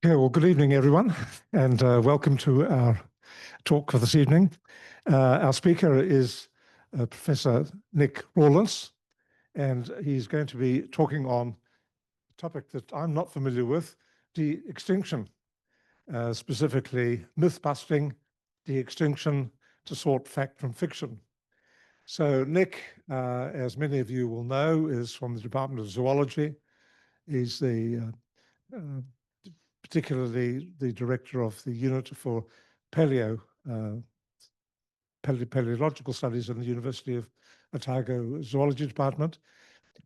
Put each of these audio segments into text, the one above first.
Okay, well, good evening, everyone, and welcome to our talk for this evening. Our speaker is Professor Nic Rawlence, and he's going to be talking on a topic that I'm not familiar with, de-extinction, specifically myth-busting, de-extinction to sort fact from fiction. So Nic, as many of you will know, is from the Department of Zoology. He's particularly the director of the unit for paleological studies in the University of Otago Zoology Department.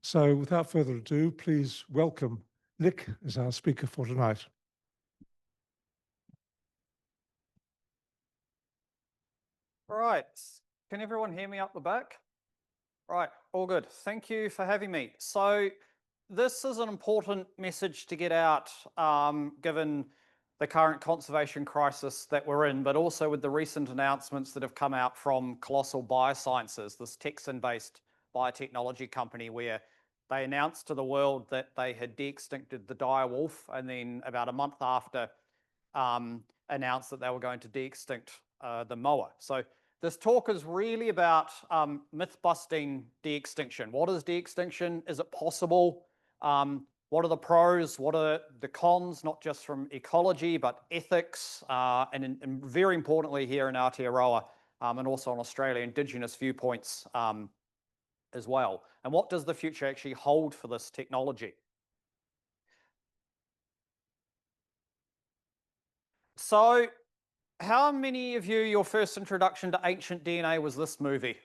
So without further ado, please welcome Nic as our speaker for tonight. All right, can everyone hear me up the back? Right, all good. Thank you for having me. So this is an important message to get out, given the current conservation crisis that we're in, but also with the recent announcements that have come out from Colossal Biosciences, this Texan-based biotechnology company, where they announced to the world that they had de-extincted the dire wolf, and then about a month after announced that they were going to de-extinct the moa. So this talk is really about myth-busting de-extinction. What is de-extinction? Is it possible? What are the pros? What are the cons, not just from ecology, but ethics, and very importantly here in Aotearoa, and also in Australia, indigenous viewpoints as well. And what does the future actually hold for this technology? So how many of you, your first introduction to ancient DNA was this movie?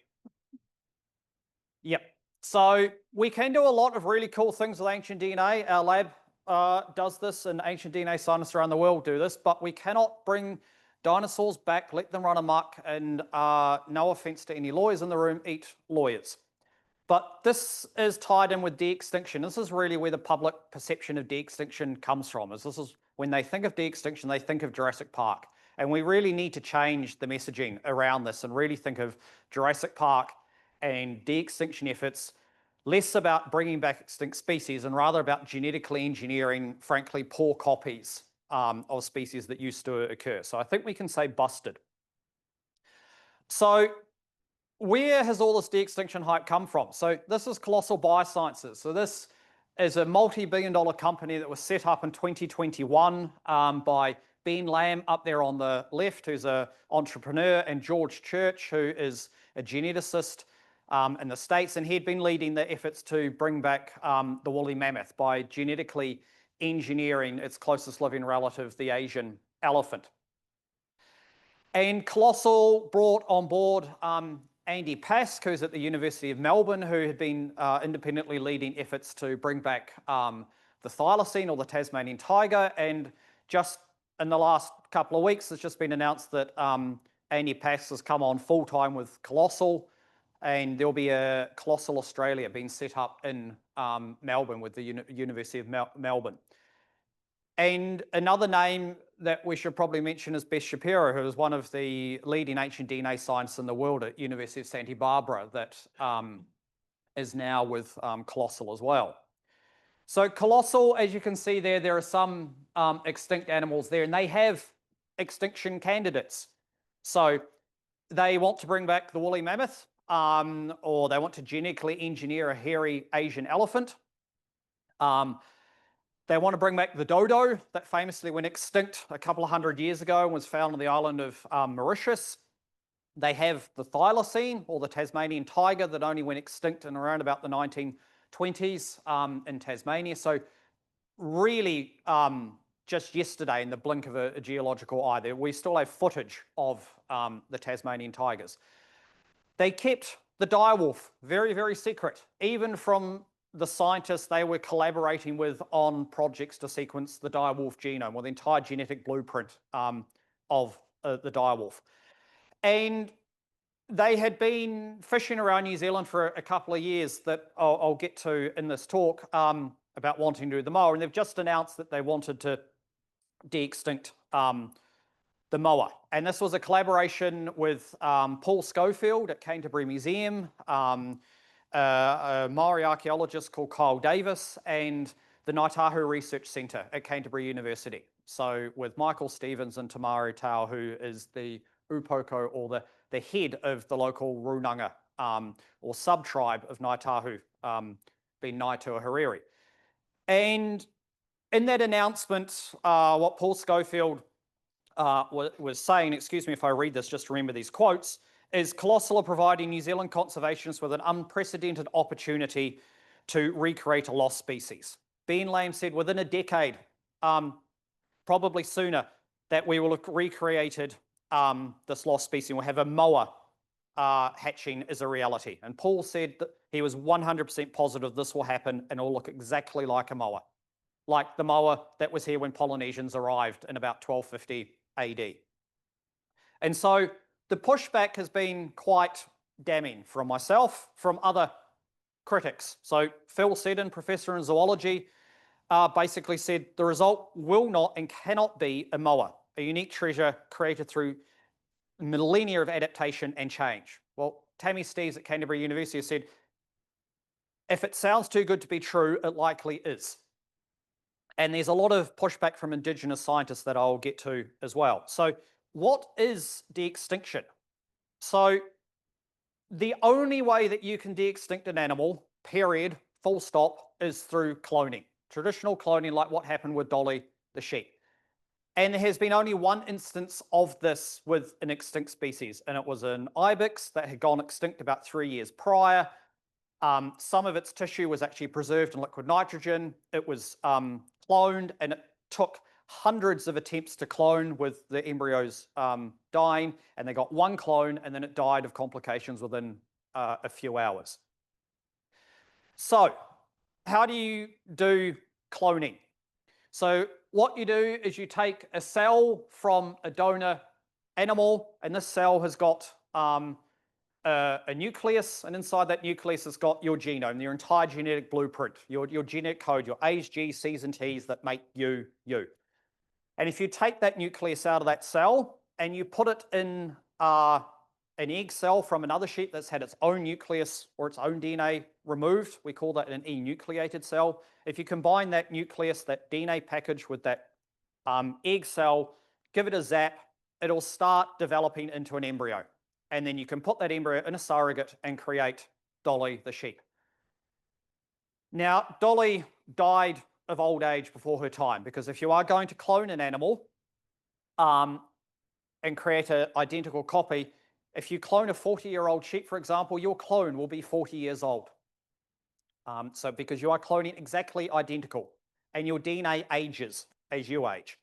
Yep. So we can do a lot of really cool things with ancient DNA. Our lab does this, and ancient DNA scientists around the world do this, but we cannot bring dinosaurs back, let them run amok, and no offense to any lawyers in the room, eat lawyers. But this is tied in with de-extinction. This is really where the public perception of de-extinction comes from. This is when they think of de-extinction, they think of Jurassic Park. And we really need to change the messaging around this and really think of Jurassic Park and de-extinction efforts less about bringing back extinct species and rather about genetically engineering, frankly, poor copies of species that used to occur. So I think we can say busted. So where has all this de-extinction hype come from? So this is Colossal Biosciences. So this is a multi-billion-dollar company that was set up in 2021 by Ben Lamb up there on the left, who's an entrepreneur, and George Church, who is a geneticist in the States, and he'd been leading the efforts to bring back the woolly mammoth by genetically engineering its closest living relative, the Asian elephant. And Colossal brought on board Andy Pask, who's at the University of Melbourne, who had been independently leading efforts to bring back the thylacine, or the Tasmanian tiger, and just in the last couple of weeks, it's just been announced that Andy Pask has come on full-time with Colossal, and there'll be a Colossal Australia being set up in Melbourne with the University of Melbourne. And another name that we should probably mention is Beth Shapiro, who is one of the leading ancient DNA scientists in the world at University of Santa Barbara, that is now with Colossal as well. So Colossal, as you can see there are some extinct animals there, and they have extinction candidates. So they want to bring back the woolly mammoth, or they want to genetically engineer a hairy Asian elephant. They want to bring back the dodo that famously went extinct a couple of hundred years ago and was found on the island of Mauritius. They have the thylacine, or the Tasmanian tiger, that only went extinct in around about the 1920s in Tasmania. So really just yesterday, in the blink of a geological eye, we still have footage of the Tasmanian tigers. They kept the direwolf very, very secret, even from the scientists they were collaborating with on projects to sequence the direwolf genome, or the entire genetic blueprint of the direwolf. And they had been fishing around New Zealand for a couple of years that I'll get to in this talk about wanting to do the moa, and they've just announced that they wanted to de-extinct the moa. And this was a collaboration with Paul Schofield at Canterbury Museum, a Maori archaeologist called Kyle Davis, and the the Ngāi Tahu Research Centre at Canterbury University. So with Michael Stevens and Tamaru Tau, who is the upoko, or the head of the local Runanga or sub-tribe of Ngāi Tahu, being Ngāi Tuahariri. And in that announcement, what Paul Schofield was saying, excuse me if I read this, just remember these quotes, is Colossal are providing New Zealand conservationists with an unprecedented opportunity to recreate a lost species. Ben Lamb said within a decade, probably sooner, that we will have recreated this lost species and we'll have a moa hatching as a reality. And Paul said that he was 100% positive this will happen and it will look exactly like a moa, like the moa that was here when Polynesians arrived in about 1250 AD. And so the pushback has been quite damning from myself, from other critics. So Phil Seddon, professor in zoology, basically said the result will not and cannot be a moa, a unique treasure created through millennia of adaptation and change. Well, Tammy Steeves at Canterbury University has said, if it sounds too good to be true, it likely is. And there's a lot of pushback from indigenous scientists that I'll get to as well. So what is de-extinction? So the only way that you can de-extinct an animal, period, full stop, is through cloning. Traditional cloning, like what happened with Dolly the sheep. And there has been only one instance of this with an extinct species, and it was an ibex that had gone extinct about 3 years prior. Some of its tissue was actually preserved in liquid nitrogen. It was cloned, and it took hundreds of attempts to clone with the embryos dying, and they got one clone, and then it died of complications within a few hours. So how do you do cloning? So what you do is you take a cell from a donor animal, and this cell has got a nucleus, and inside that nucleus has got your genome, your entire genetic blueprint, your genetic code, your A's, G's, C's, and T's that make you, you. And if you take that nucleus out of that cell and you put it in an egg cell from another sheep that's had its own nucleus or its own DNA removed, we call that an enucleated cell. If you combine that nucleus, that DNA package with that egg cell, give it a zap, it'll start developing into an embryo. And then you can put that embryo in a surrogate and create Dolly the sheep. Now, Dolly died of old age before her time, because if you are going to clone an animal and create an identical copy, if you clone a 40-year-old sheep, for example, your clone will be 40 years old. So because you are cloning exactly identical, and your DNA ages as you age.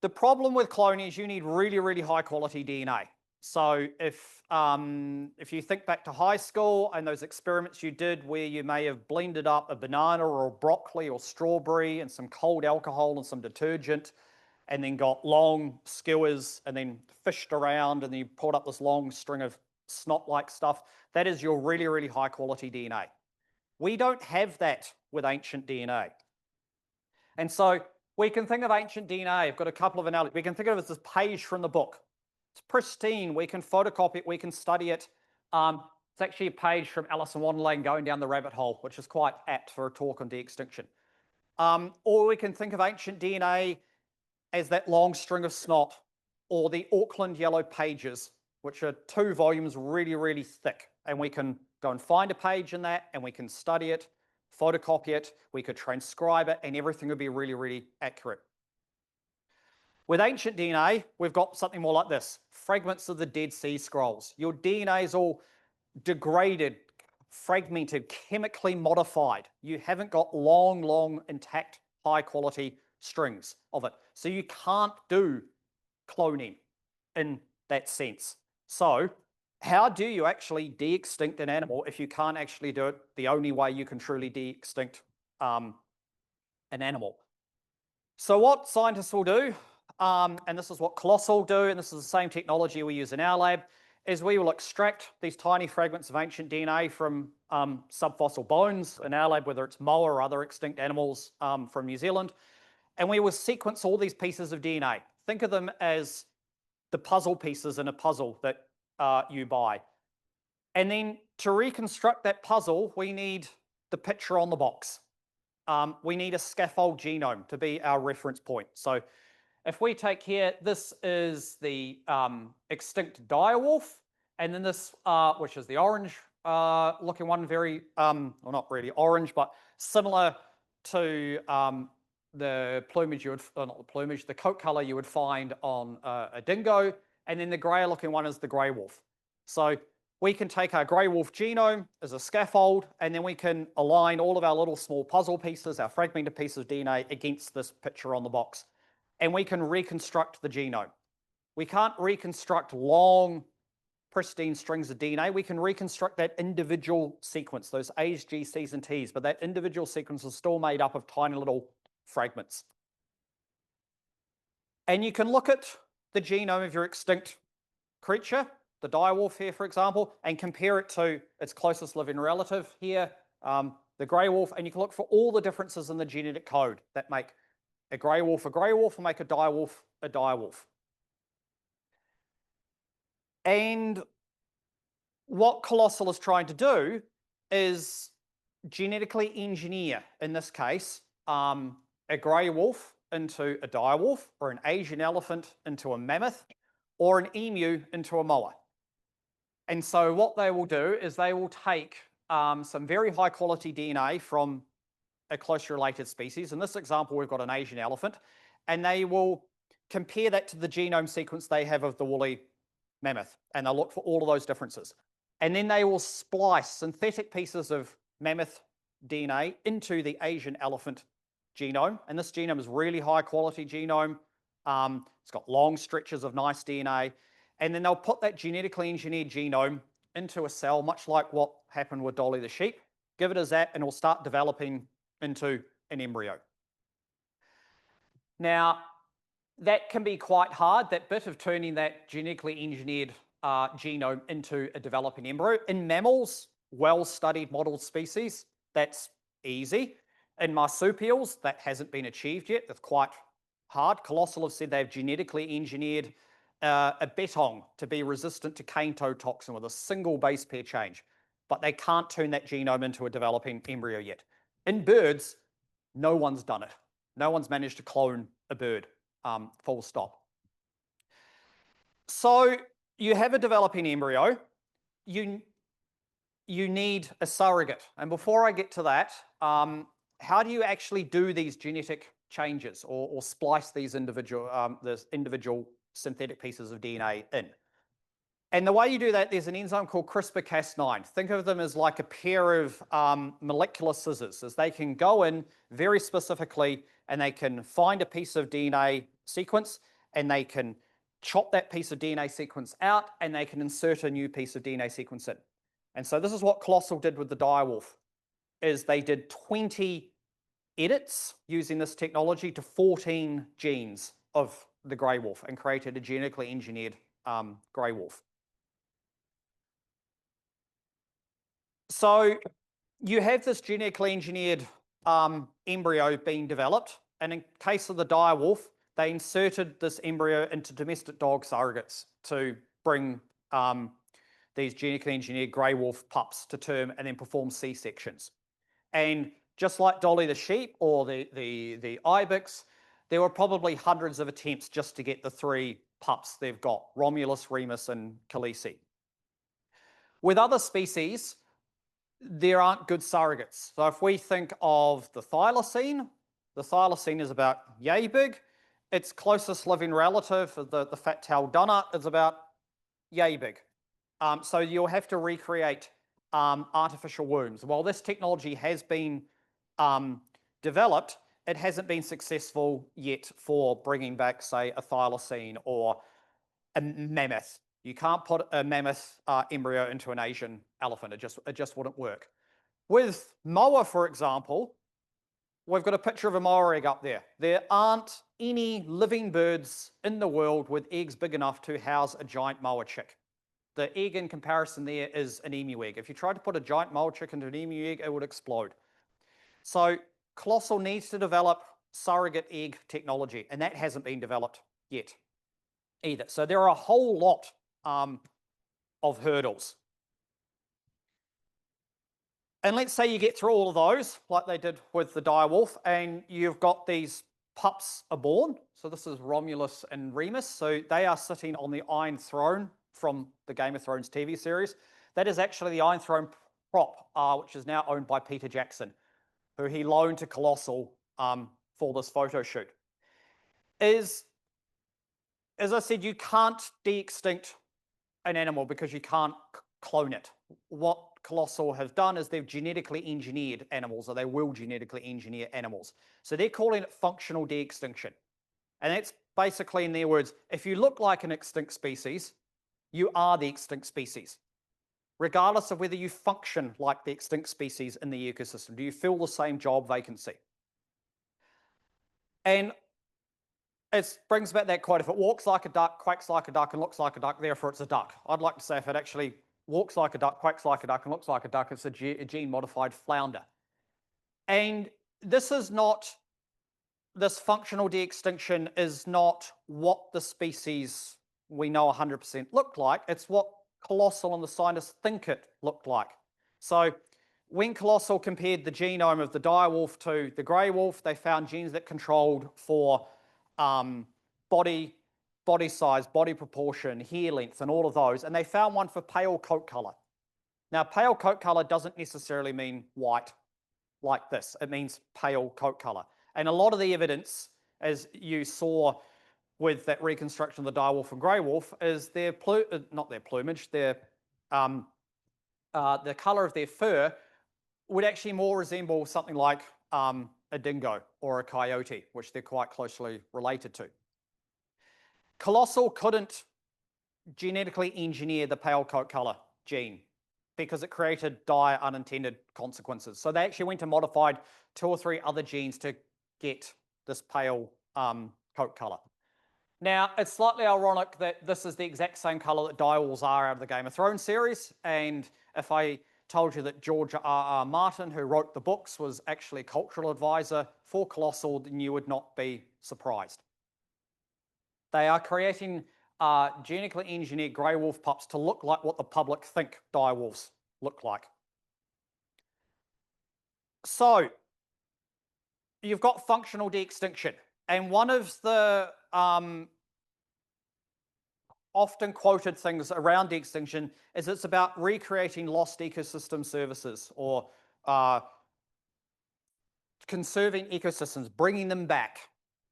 The problem with cloning is you need really, really high quality DNA. So if you think back to high school and those experiments you did where you may have blended up a banana or a broccoli or strawberry and some cold alcohol and some detergent, and then got long skewers and then fished around and then you pulled up this long string of snot-like stuff, that is your really, really high quality DNA. We don't have that with ancient DNA. And so we can think of ancient DNA, I've got a couple of analogies. We can think of it as this page from the book. It's pristine, we can photocopy it, we can study it. It's actually a page from Alice in Wonderland going down the rabbit hole, which is quite apt for a talk on de-extinction. Or we can think of ancient DNA as that long string of snot, or the Auckland Yellow Pages, which are 2 volumes really, really thick. And we can go and find a page in that, and we can study it, photocopy it, we could transcribe it, and everything would be really, really accurate. With ancient DNA, we've got something more like this, fragments of the Dead Sea Scrolls. Your DNA is all degraded, fragmented, chemically modified. You haven't got long, long, intact, high quality strings of it. So you can't do cloning in that sense. So how do you actually de-extinct an animal if you can't actually do it the only way you can truly de-extinct an animal? So what scientists will do, and this is what Colossal do, and this is the same technology we use in our lab, is we will extract these tiny fragments of ancient DNA from subfossil bones in our lab, whether it's moa or other extinct animals from New Zealand, and we will sequence all these pieces of DNA. Think of them as the puzzle pieces in a puzzle that you buy. And then to reconstruct that puzzle, we need the picture on the box. we need a scaffold genome to be our reference point. So if we take here, this is the extinct direwolf, and then this, which is the orange looking one, very, well, not really orange, but similar to the plumage you would, not the plumage, the coat color you would find on a dingo, and then the grey looking one is the grey wolf. So we can take our grey wolf genome as a scaffold, and then we can align all of our little small puzzle pieces, our fragmented pieces of DNA against this picture on the box, and we can reconstruct the genome. We can't reconstruct long, pristine strings of DNA. We can reconstruct that individual sequence, those A's, G's, C's, and T's, but that individual sequence is still made up of tiny little fragments. And you can look at the genome of your extinct creature, the direwolf here, for example, and compare it to its closest living relative here, the grey wolf, and you can look for all the differences in the genetic code that make a grey wolf or make a direwolf a direwolf. And what Colossal is trying to do is genetically engineer, in this case, a grey wolf into a direwolf, or an Asian elephant into a mammoth, or an emu into a moa. And so what they will do is they will take some very high quality DNA from a closely related species. In this example, we've got an Asian elephant, and they will compare that to the genome sequence they have of the woolly mammoth, and they'll look for all of those differences. And then they will splice synthetic pieces of mammoth DNA into the Asian elephant genome, and this genome is really high quality genome. It's got long stretches of nice DNA, and then they'll put that genetically engineered genome into a cell, much like what happened with Dolly the sheep, give it a zap, and it'll start developing into an embryo. Now, that can be quite hard, that bit of turning that genetically engineered genome into a developing embryo. In mammals, well-studied modeled species, that's easy. In marsupials, that hasn't been achieved yet. That's quite hard. Colossal have said they've genetically engineered a bettong to be resistant to cane toad toxin with a single base pair change, but they can't turn that genome into a developing embryo yet. In birds, no one's done it. No one's managed to clone a bird, full stop. So you have a developing embryo, you need a surrogate. And before I get to that, how do you actually do these genetic changes or splice these individual synthetic pieces of DNA in? And the way you do that, there's an enzyme called CRISPR-Cas9. Think of them as like a pair of molecular scissors, as they can go in very specifically and they can find a piece of DNA sequence, and they can chop that piece of DNA sequence out, and they can insert a new piece of DNA sequence in. And so this is what Colossal did with the direwolf, is they did 20 edits using this technology to 14 genes of the grey wolf and created a genetically engineered grey wolf. So you have this genetically engineered embryo being developed, and in case of the direwolf, they inserted this embryo into domestic dog surrogates to bring these genetically engineered grey wolf pups to term and then perform C-sections. And just like Dolly the sheep or the ibex, there were probably hundreds of attempts just to get the 3 pups they've got, Romulus, Remus, and Khaleesi. With other species, there aren't good surrogates. So if we think of the thylacine is about yay big. Its closest living relative, the fat-tailed dunnart, is about yay big. So you'll have to recreate artificial wombs. While this technology has been developed, it hasn't been successful yet for bringing back, say, a thylacine or a mammoth. You can't put a mammoth embryo into an Asian elephant. It just wouldn't work. With moa, for example, we've got a picture of a moa egg up there. There aren't any living birds in the world with eggs big enough to house a giant moa chick. The egg in comparison there is an emu egg. If you tried to put a giant moa chick into an emu egg, it would explode. So Colossal needs to develop surrogate egg technology, and that hasn't been developed yet either. So there are a whole lot of hurdles. And let's say you get through all of those, like they did with the direwolf, and you've got these pups are born. So this is Romulus and Remus. So they are sitting on the Iron Throne from the Game of Thrones TV series. That is actually the Iron Throne prop, which is now owned by Peter Jackson, who he loaned to Colossal for this photo shoot. As I said, you can't de-extinct an animal because you can't clone it. What Colossal have done is they've genetically engineered animals, or they will genetically engineer animals. So they're calling it functional de-extinction. And that's basically, in their words, if you look like an extinct species, you are the extinct species, regardless of whether you function like the extinct species in the ecosystem. Do you fill the same job vacancy? And it brings back that quote, if it walks like a duck, quacks like a duck, and looks like a duck, therefore it's a duck. I'd like to say if it actually walks like a duck, quacks like a duck, and looks like a duck, it's a gene-modified flounder. And this functional de-extinction is not what the species we know 100% look like. It's what Colossal and the scientists think it looked like. So when Colossal compared the genome of the direwolf to the grey wolf, they found genes that controlled for body size, body proportion, hair length, and all of those. And they found one for pale coat color. Now, pale coat color doesn't necessarily mean white like this. It means pale coat color. And a lot of the evidence, as you saw with that reconstruction of the direwolf and grey wolf, is not their plumage, the color of their fur would actually more resemble something like a dingo or a coyote, which they're quite closely related to. Colossal couldn't genetically engineer the pale coat color gene because it created dire unintended consequences. So they actually went and modified 2 or 3 other genes to get this pale coat color. Now, it's slightly ironic that this is the exact same color that direwolves are out of the Game of Thrones series. And if I told you that George R.R. Martin, who wrote the books, was actually a cultural advisor for Colossal, then you would not be surprised. They are creating genetically engineered grey wolf pups to look like what the public think direwolves look like. So you've got functional de-extinction. And one of the often quoted things around de-extinction is it's about recreating lost ecosystem services or conserving ecosystems, bringing them back.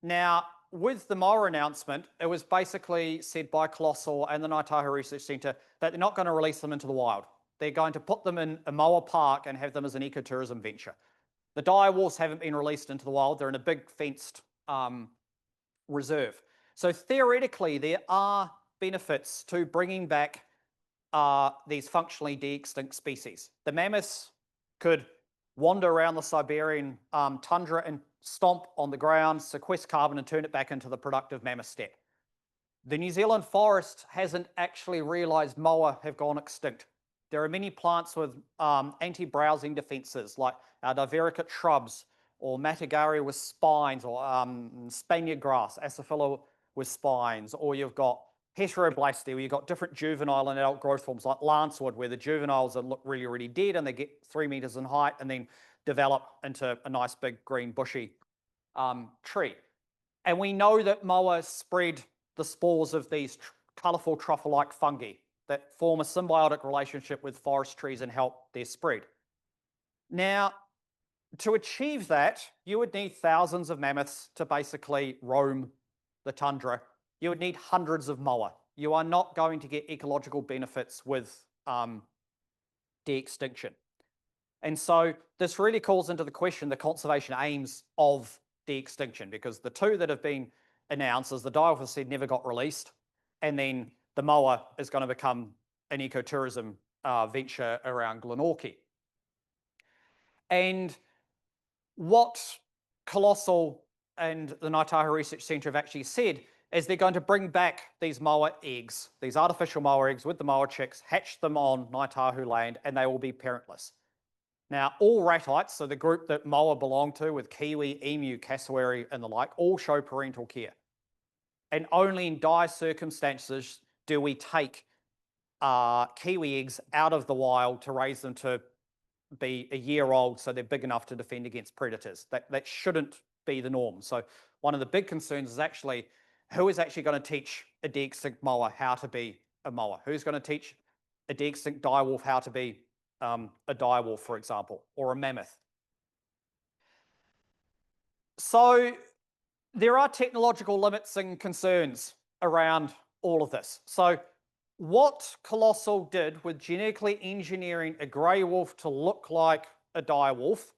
Now, with the moa announcement, it was basically said by Colossal and the Ngāi Tahu Research Centre that they're not going to release them into the wild. They're going to put them in a moa park and have them as an ecotourism venture. The direwolves haven't been released into the wild. They're in a big fenced reserve. So theoretically, there are benefits to bringing back these functionally de-extinct species. The mammoths could wander around the Siberian tundra and stomp on the ground, sequester carbon, and turn it back into the productive mammoth steppe. The New Zealand forest hasn't actually realised moa have gone extinct. There are many plants with anti-browsing defences, like divericate shrubs, or matagari with spines, or Spaniard grass, Asaphila with spines, or you've got heteroblasty, where you've got different juvenile and adult growth forms, like lancewood, where the juveniles look really, really dead and they get 3 meters in height and then develop into a nice big green bushy tree. And we know that moa spread the spores of these colourful truffle-like fungi that form a symbiotic relationship with forest trees and help their spread. Now, to achieve that, you would need thousands of mammoths to basically roam the tundra. You would need hundreds of moa. You are not going to get ecological benefits with de-extinction. And so this really calls into the question the conservation aims of de-extinction, because the 2 that have been announced, as the direwolf has said, never got released, and then the moa is going to become an ecotourism venture around Glenorchy. And what Colossal and the Ngāi Tahu Research Centre have actually said is they're going to bring back these moa eggs, these artificial moa eggs with the moa chicks, hatch them on Ngāi Tahu land, and they will be parentless. Now, all ratites, so the group that moa belong to with kiwi, emu, cassowary, and the like, all show parental care. And only in dire circumstances do we take kiwi eggs out of the wild to raise them to be a year old, so they're big enough to defend against predators. That shouldn't be the norm. So one of the big concerns is actually who is actually going to teach a de-extinct moa how to be a moa? Who's going to teach a de-extinct direwolf how to be a direwolf, for example, or a mammoth? So there are technological limits and concerns around all of this. So what Colossal did with genetically engineering a grey wolf to look like a direwolf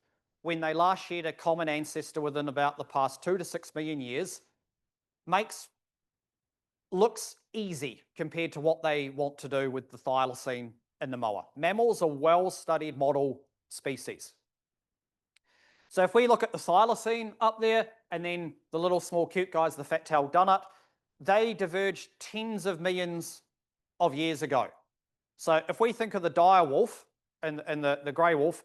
when they last shared a common ancestor within about the past 2 to 6 million years looks easy compared to what they want to do with the thylacine and the moa. Mammals are well-studied model species. So if we look at the thylacine up there, and then the little small cute guys, the fat-tailed dunnart, they diverged tens of millions of years ago. So if we think of the direwolf and the grey wolf,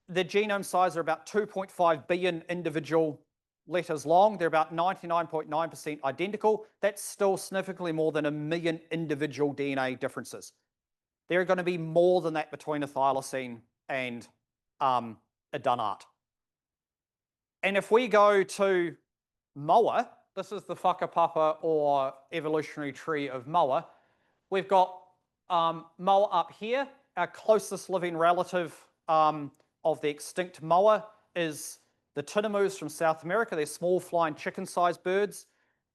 the genome size are about 2.5 billion individual letters long. They're about 99.9% identical. That's still significantly more than 1 million individual DNA differences. There are going to be more than that between a thylacine and a dunnart. And if we go to moa, this is the whakapapa or evolutionary tree of moa. We've got moa up here. Our closest living relative of the extinct moa is the tinamus from South America. They're small flying chicken-sized birds.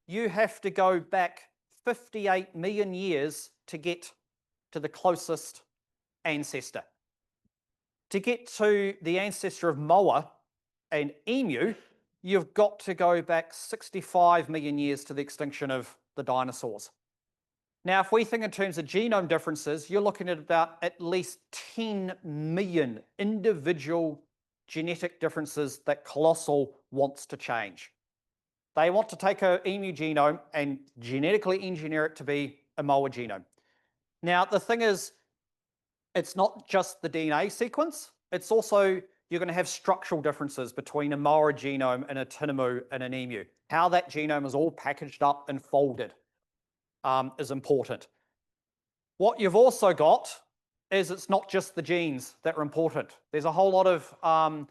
You have to go back 58 million years to get to the closest ancestor. To get to the ancestor of moa and emu, you've got to go back 65 million years to the extinction of the dinosaurs. Now, if we think in terms of genome differences, you're looking at about at least 10 million individual genetic differences that Colossal wants to change. They want to take an emu genome and genetically engineer it to be a moa genome. Now, the thing is, it's not just the DNA sequence, it's also you're going to have structural differences between a moa genome and a tinamu and an emu. How that genome is all packaged up and folded is important. What you've also got is it's not just the genes that are important. There's a whole lot of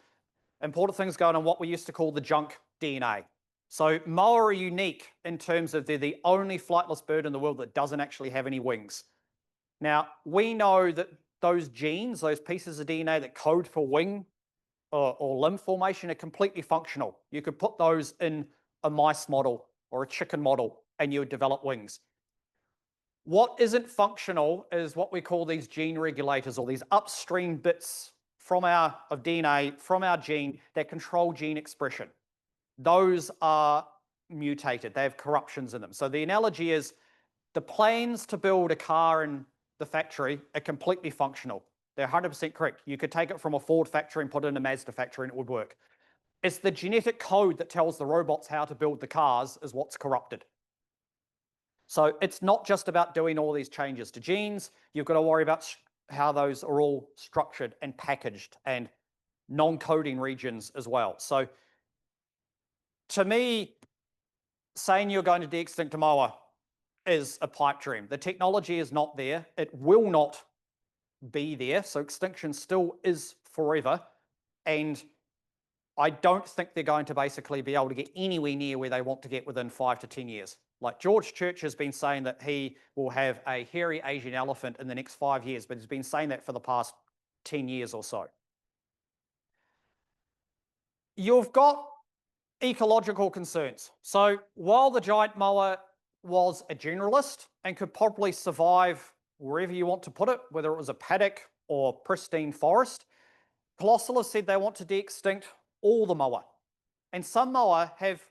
important things going on what we used to call the junk DNA. So moa are unique in terms of they're the only flightless bird in the world that doesn't actually have any wings. Now, we know that those genes, those pieces of DNA that code for wing or limb formation are completely functional. You could put those in a mice model or a chicken model and you would develop wings. What isn't functional is what we call these gene regulators or these upstream bits of DNA from our gene that control gene expression. Those are mutated. They have corruptions in them. So the analogy is the plans to build a car in the factory are completely functional. They're 100% correct. You could take it from a Ford factory and put it in a Mazda factory and it would work. It's the genetic code that tells the robots how to build the cars is what's corrupted. So it's not just about doing all these changes to genes. You've got to worry about how those are all structured and packaged and non-coding regions as well. So to me, saying you're going to de-extinct a moa is a pipe dream. The technology is not there. It will not be there. So extinction still is forever. And I don't think they're going to basically be able to get anywhere near where they want to get within 5 to 10 years. Like George Church has been saying that he will have a hairy Asian elephant in the next 5 years, but he's been saying that for the past 10 years or so. You've got ecological concerns. So while the giant moa was a generalist and could probably survive wherever you want to put it, whether it was a paddock or pristine forest, Colossal has said they want to de-extinct all the moa. And some moa have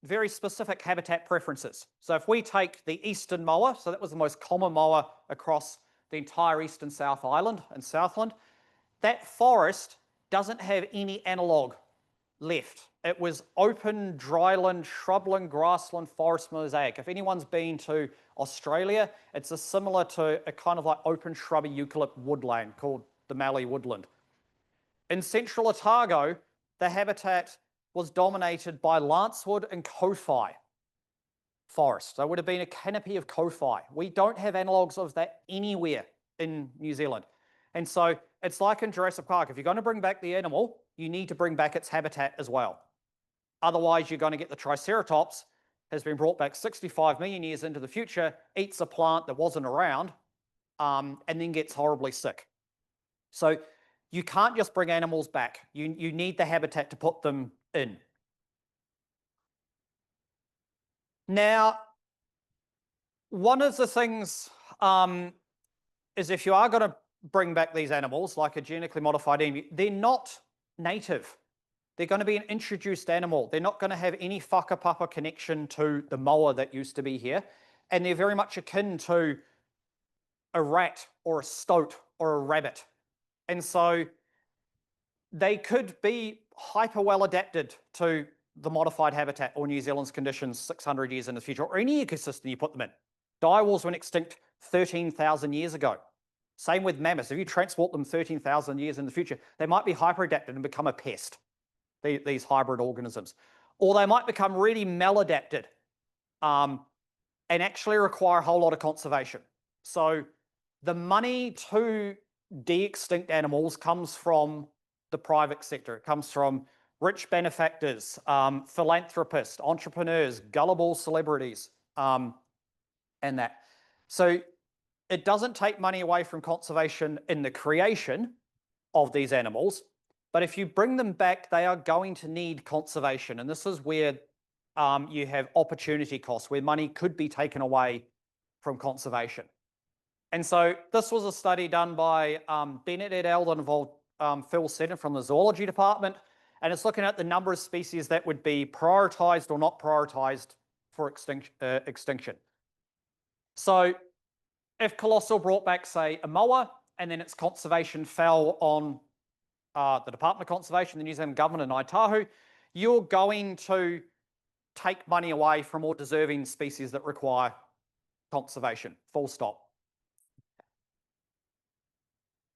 very specific habitat preferences. So if we take the eastern moa, so that was the most common moa across the entire eastern South Island and Southland, that forest doesn't have any analogue left. It was open dryland, shrubland, grassland, forest mosaic. If anyone's been to Australia, it's similar to a kind of like open shrubby eucalypt woodland called the Mallee Woodland. In central Otago, the habitat was dominated by lancewood and kowhai forest. So it would have been a canopy of kowhai. We don't have analogues of that anywhere in New Zealand. And so it's like in Jurassic Park. If you're going to bring back the animal, you need to bring back its habitat as well. Otherwise, you're going to get the Triceratops has been brought back 65 million years into the future, eats a plant that wasn't around, and then gets horribly sick. So you can't just bring animals back. You need the habitat to put them in. Now, one of the things is if you are going to bring back these animals, like a genetically modified animal, they're not native. They're going to be an introduced animal. They're not going to have any whakapapa connection to the moa that used to be here. And they're very much akin to a rat or a stoat or a rabbit. And so they could be hyper well adapted to the modified habitat or New Zealand's conditions 600 years in the future, or any ecosystem you put them in. Direwolves went extinct 13,000 years ago. Same with mammoths. If you transport them 13,000 years in the future, they might be hyper adapted and become a pest, these hybrid organisms. Or they might become really maladapted and actually require a whole lot of conservation. So the money to de-extinct animals comes from the private sector. It comes from rich benefactors, philanthropists, entrepreneurs, gullible celebrities, and that. So it doesn't take money away from conservation in the creation of these animals, but if you bring them back, they are going to need conservation. And this is where you have opportunity costs, where money could be taken away from conservation. And so this was a study done by Bennett et al. That involved Phil Seddon from the Zoology Department. And it's looking at the number of species that would be prioritized or not prioritized for extinction. So if Colossal brought back, say, a moa, and then its conservation fell on the Department of Conservation, the New Zealand government in Otago, you're going to take money away from more deserving species that require conservation, full stop.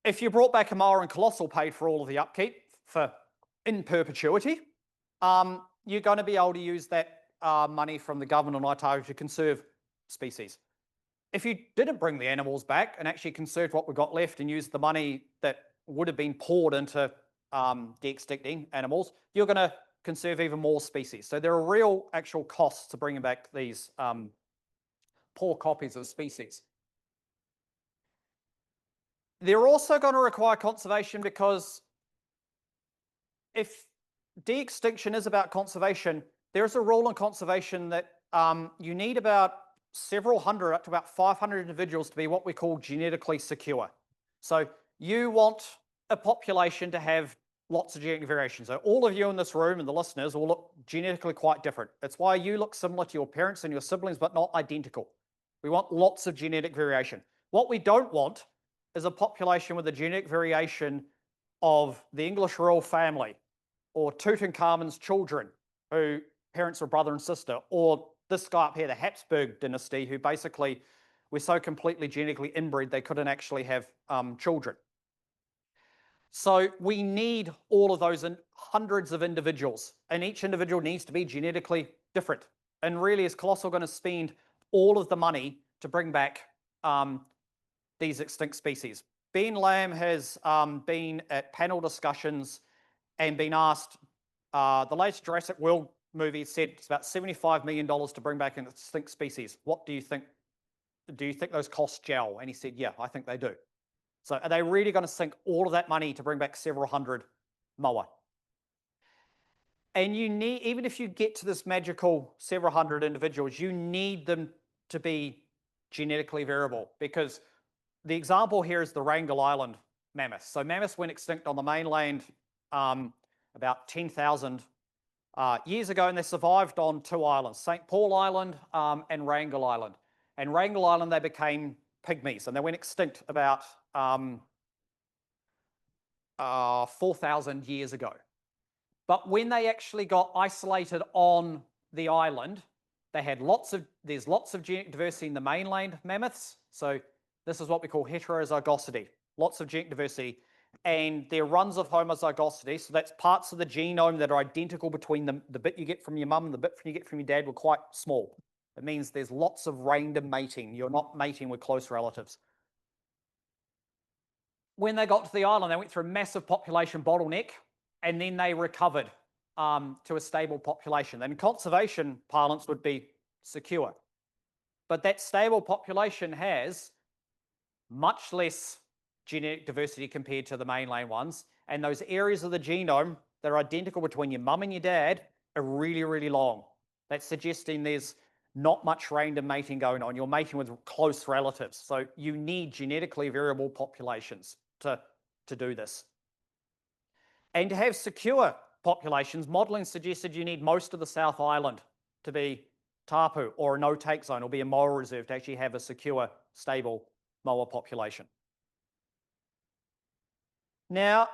If you brought back a moa and Colossal paid for all of the upkeep in perpetuity, you're going to be able to use that money from the government in Otago to conserve species. If you didn't bring the animals back and actually conserved what we got left and used the money that would have been poured into de-extincting animals, you're going to conserve even more species. So there are real actual costs to bringing back these poor copies of species. They're also going to require conservation because if de-extinction is about conservation, there's a rule in conservation that you need about several hundred, up to about 500 individuals to be what we call genetically secure. So you want a population to have lots of genetic variation. So all of you in this room and the listeners will look genetically quite different. It's why you look similar to your parents and your siblings, but not identical. We want lots of genetic variation. What we don't want is a population with a genetic variation of the English royal family, or Tutankhamun's children, who parents were brother and sister, or this guy up here, the Habsburg dynasty, who basically were so completely genetically inbred they couldn't actually have children. So we need all of those in hundreds of individuals, and each individual needs to be genetically different. And really, is Colossal going to spend all of the money to bring back these extinct species? Ben Lamb has been at panel discussions and been asked, the latest Jurassic World movie said it's about $75 million to bring back an extinct species. What do you think? Do you think those costs gel? And he said, yeah, I think they do. So are they really going to sink all of that money to bring back several hundred moa? And you need, even if you get to this magical several hundred individuals, you need them to be genetically variable, because the example here is the Wrangel Island mammoths. So mammoths went extinct on the mainland about 10,000 years ago, and they survived on two islands, St. Paul Island and Wrangel Island. And Wrangel Island, they became pygmies, and they went extinct about 4,000 years ago. But when they actually got isolated on the island, they had there's lots of genetic diversity in the mainland mammoths. So this is what we call heterozygosity, lots of genetic diversity. And there are runs of homozygosity, so that's parts of the genome that are identical between them. The bit you get from your mum and the bit you get from your dad were quite small. It means there's lots of random mating. You're not mating with close relatives. when they got to the island, they went through a massive population bottleneck, and then they recovered to a stable population. And conservation parlance would be secure. But that stable population has much less genetic diversity compared to the mainland ones. And those areas of the genome that are identical between your mum and your dad are really, really long. That's suggesting there's not much random mating going on. You're mating with close relatives. So you need genetically variable populations to do this. And to have secure populations, modelling suggested you need most of the South Island to be tapu or a no-take zone or be a moa reserve to actually have a secure, stable moa population. Now,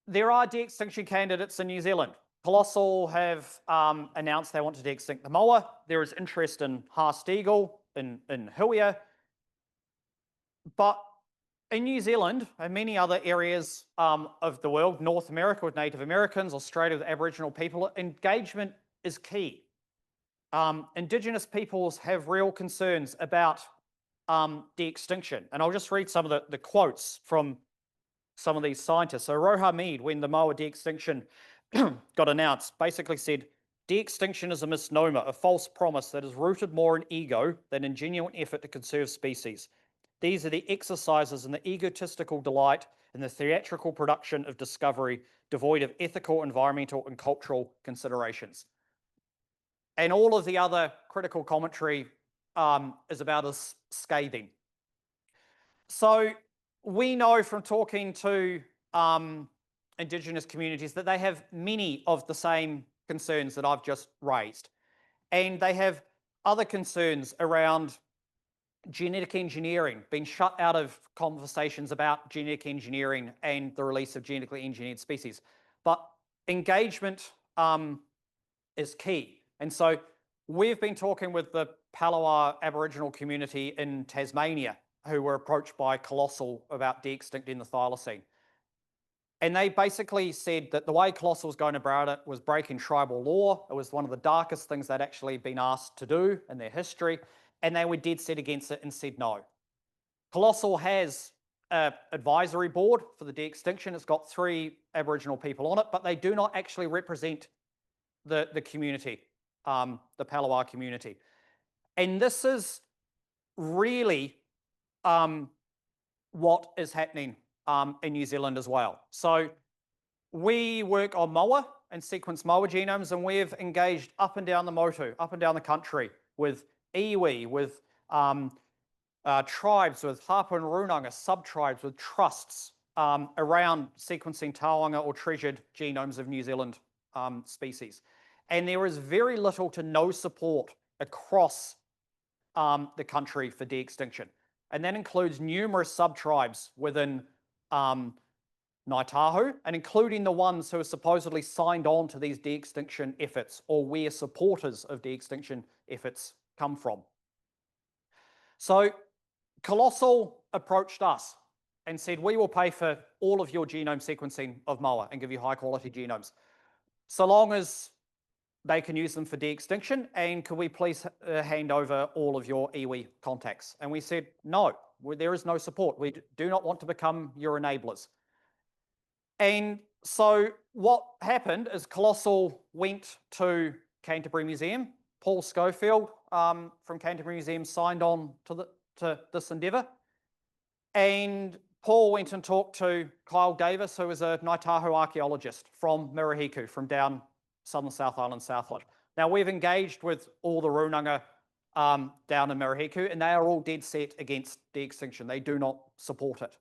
there are de-extinction candidates in New Zealand. Colossal have announced they want to de-extinct the moa. There is interest in Haast eagle, in huia. But in New Zealand and many other areas of the world, North America with Native Americans, Australia with Aboriginal people, engagement is key. Indigenous peoples have real concerns about de-extinction. And I'll just read some of the quotes from some of these scientists. So Roha Mead, when the moa de-extinction got announced, basically said, de-extinction is a misnomer, a false promise that is rooted more in ego than in genuine effort to conserve species. These are the exercises in the egotistical delight and the theatrical production of discovery, devoid of ethical, environmental, and cultural considerations. And all of the other critical commentary is about as scathing. So we know from talking to Indigenous communities that they have many of the same concerns that I've just raised. And they have other concerns around genetic engineering, being shut out of conversations about genetic engineering and the release of genetically engineered species. But engagement is key. And so we've been talking with the Palawa Aboriginal community in Tasmania, who were approached by Colossal about de-extincting the thylacine. And they basically said that the way Colossal was going about it was breaking tribal law. It was one of the darkest things they'd actually been asked to do in their history. And they were dead set against it and said no. Colossal has an advisory board for the de-extinction. It's got 3 Aboriginal people on it, but they do not actually represent the community, the Palawa community. And this is really what is happening in New Zealand as well. So we work on moa and sequence moa genomes, and we've engaged up and down the motu, up and down the country with iwi, with tribes, with hapa and runanga, sub-tribes, with trusts around sequencing taonga or treasured genomes of New Zealand species. And there is very little to no support across the country for de-extinction. And that includes numerous sub-tribes within Ngāi Tahu, and including the ones who are supposedly signed on to these de-extinction efforts, or where supporters of de-extinction efforts come from. So Colossal approached us and said, we will pay for all of your genome sequencing of moa and give you high quality genomes, so long as they can use them for de-extinction, and could we please hand over all of your iwi contacts? And we said, no, there is no support. We do not want to become your enablers. And so what happened is Colossal went to Canterbury Museum. Paul Schofield from Canterbury Museum signed on to this endeavour. And Paul went and talked to Kyle Davis, who was a Ngāi Tahu archaeologist from Mirahiku, from down Southern South Island, Southland. Now, we've engaged with all the runanga down in Mirahiku, and they are all dead set against de-extinction. They do not support it.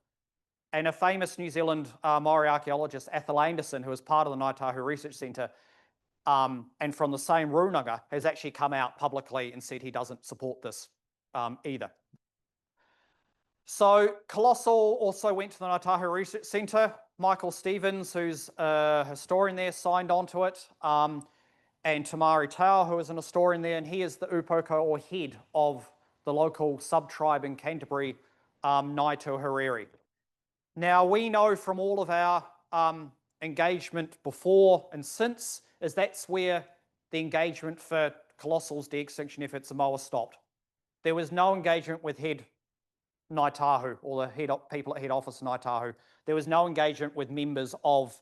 And a famous New Zealand Maori archaeologist, Athol Anderson, who is part of the Ngāi Tahu Research Centre, and from the same runanga, has actually come out publicly and said he doesn't support this either. So Colossal also went to the Ngāi Tahu Research Centre. Michael Stevens, who's a historian there, signed on to it. And Tamari Tau, who is an historian there, and he is the upoko, or head of the local sub-tribe in Canterbury, Ngāi Tuhuriri. Now, we know from all of our engagement before and since, is that's where the engagement for Colossal's de-extinction efforts in moa stopped. There was no engagement with head Ngāi Tahu, or the people at head office in Ngāi Tahu. There was no engagement with members of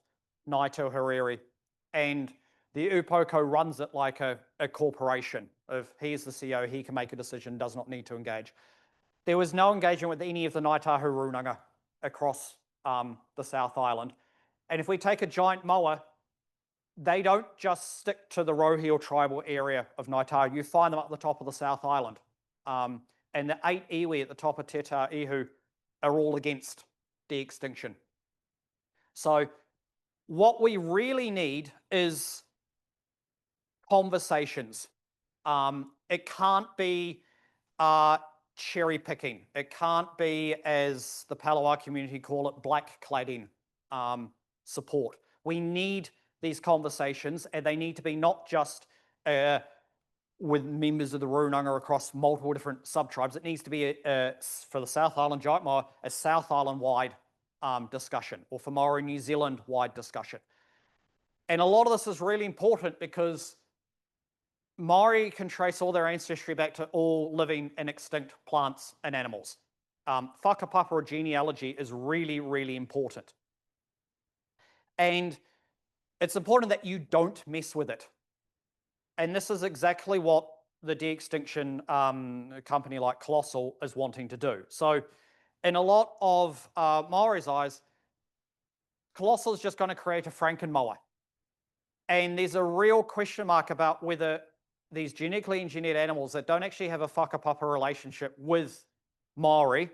Ngāi Tauhurere, and the Upoko runs it like a corporation of he's the CEO, he can make a decision, does not need to engage. There was no engagement with any of the Ngāi Tahu runanga across the South Island. And if we take a giant moa, they don't just stick to the Rohirrim tribal area of Ngāi Tahu. You find them up the top of the South Island. And the 8 iwi at the top of Te Tā Ihu are all against de-extinction. So what we really need is conversations. It can't be cherry picking. It can't be, as the Palawa community call it, black cladding support. We need these conversations, and they need to be not just with members of the Runanga across multiple different sub-tribes. It needs to be, for the South Island giant moa, a South Island-wide discussion, or for Maori New Zealand-wide discussion. And a lot of this is really important because Maori can trace all their ancestry back to all living and extinct plants and animals. Whakapapa or genealogy is really, really important. And it's important that you don't mess with it. And this is exactly what the de-extinction company like Colossal is wanting to do. So in a lot of Maori's eyes, Colossal is just going to create a Frankenmoa. And there's a real question mark about whether these genetically engineered animals that don't actually have a whakapapa relationship with Maori,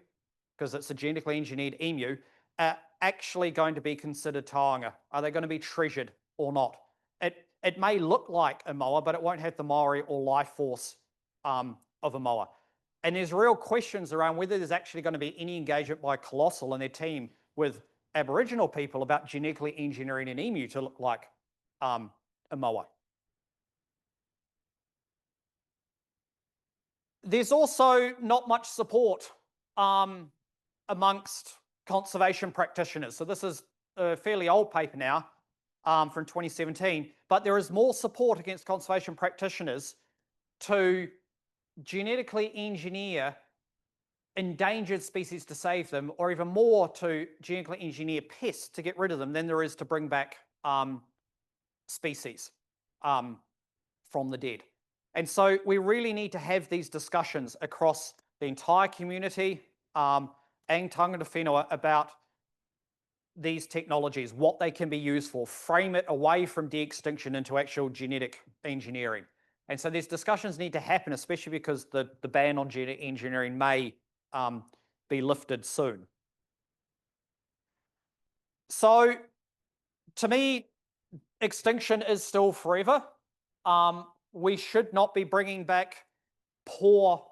because it's a genetically engineered emu, are actually going to be considered taonga. Are they going to be treasured or not? It may look like a moa, but it won't have the Maori or life force of a moa. And there's real questions around whether there's actually going to be any engagement by Colossal and their team with Aboriginal people about genetically engineering an emu to look like a moa. There's also not much support amongst conservation practitioners. So this is a fairly old paper now from 2017, but there is more support against conservation practitioners to genetically engineer endangered species to save them, or even more to genetically engineer pests to get rid of them than there is to bring back species from the dead. And so we really need to have these discussions across the entire community and tangata whenua about these technologies, what they can be used for, frame it away from de-extinction into actual genetic engineering. And so these discussions need to happen, especially because the ban on genetic engineering may be lifted soon. So to me, extinction is still forever. We should not be bringing back poor